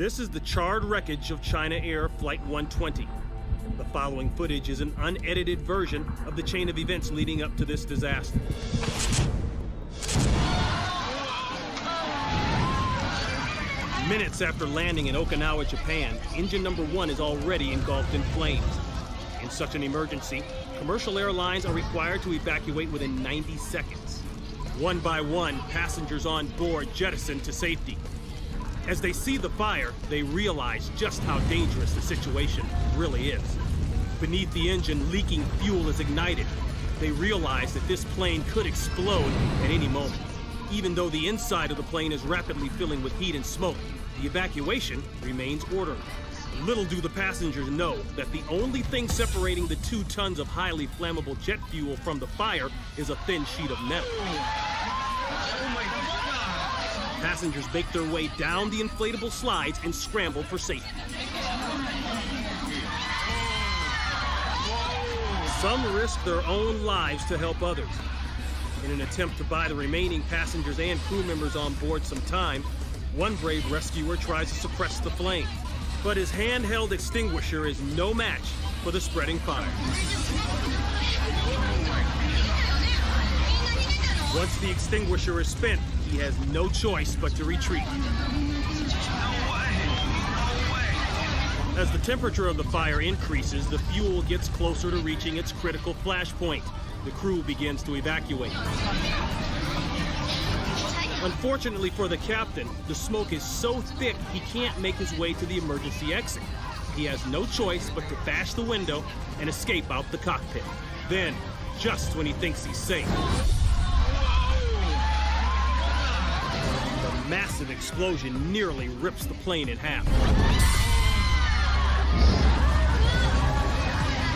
This is the charred wreckage of China Air Flight 120. The following footage is an unedited version of the chain of events leading up to this disaster. Minutes after landing in Okinawa, Japan, engine number 1 is already engulfed in flames. In such an emergency, commercial airlines are required to evacuate within 90 seconds. One by one, passengers on board jettison to safety. As they see the fire, they realize just how dangerous the situation really is. Beneath the engine, leaking fuel is ignited. They realize that this plane could explode at any moment. Even though the inside of the plane is rapidly filling with heat and smoke, the evacuation remains orderly. Little do the passengers know that the only thing separating the 2 tons of highly flammable jet fuel from the fire is a thin sheet of metal. Passengers make their way down the inflatable slides and scramble for safety. Some risk their own lives to help others. In an attempt to buy the remaining passengers and crew members on board some time, one brave rescuer tries to suppress the flames. But his handheld extinguisher is no match for the spreading fire. Once the extinguisher is spent, he has no choice but to retreat. As the temperature of the fire increases, the fuel gets closer to reaching its critical flash point. The crew begins to evacuate. Unfortunately for the captain, the smoke is so thick he can't make his way to the emergency exit. He has no choice but to bash the window and escape out the cockpit. Then, just when he thinks he's safe, the massive explosion nearly rips the plane in half.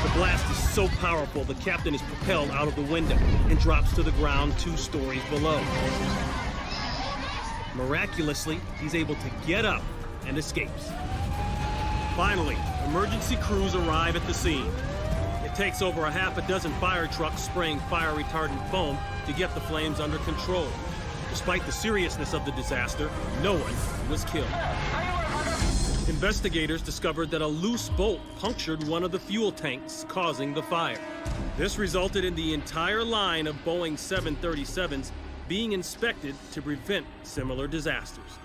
The blast is so powerful, the captain is propelled out of the window and drops to the ground 2 stories below. Miraculously, he's able to get up and escapes. Finally, emergency crews arrive at the scene. It takes over a half a dozen fire trucks spraying fire retardant foam to get the flames under control. Despite the seriousness of the disaster, no one was killed. Investigators discovered that a loose bolt punctured one of the fuel tanks, causing the fire. This resulted in the entire line of Boeing 737s being inspected to prevent similar disasters.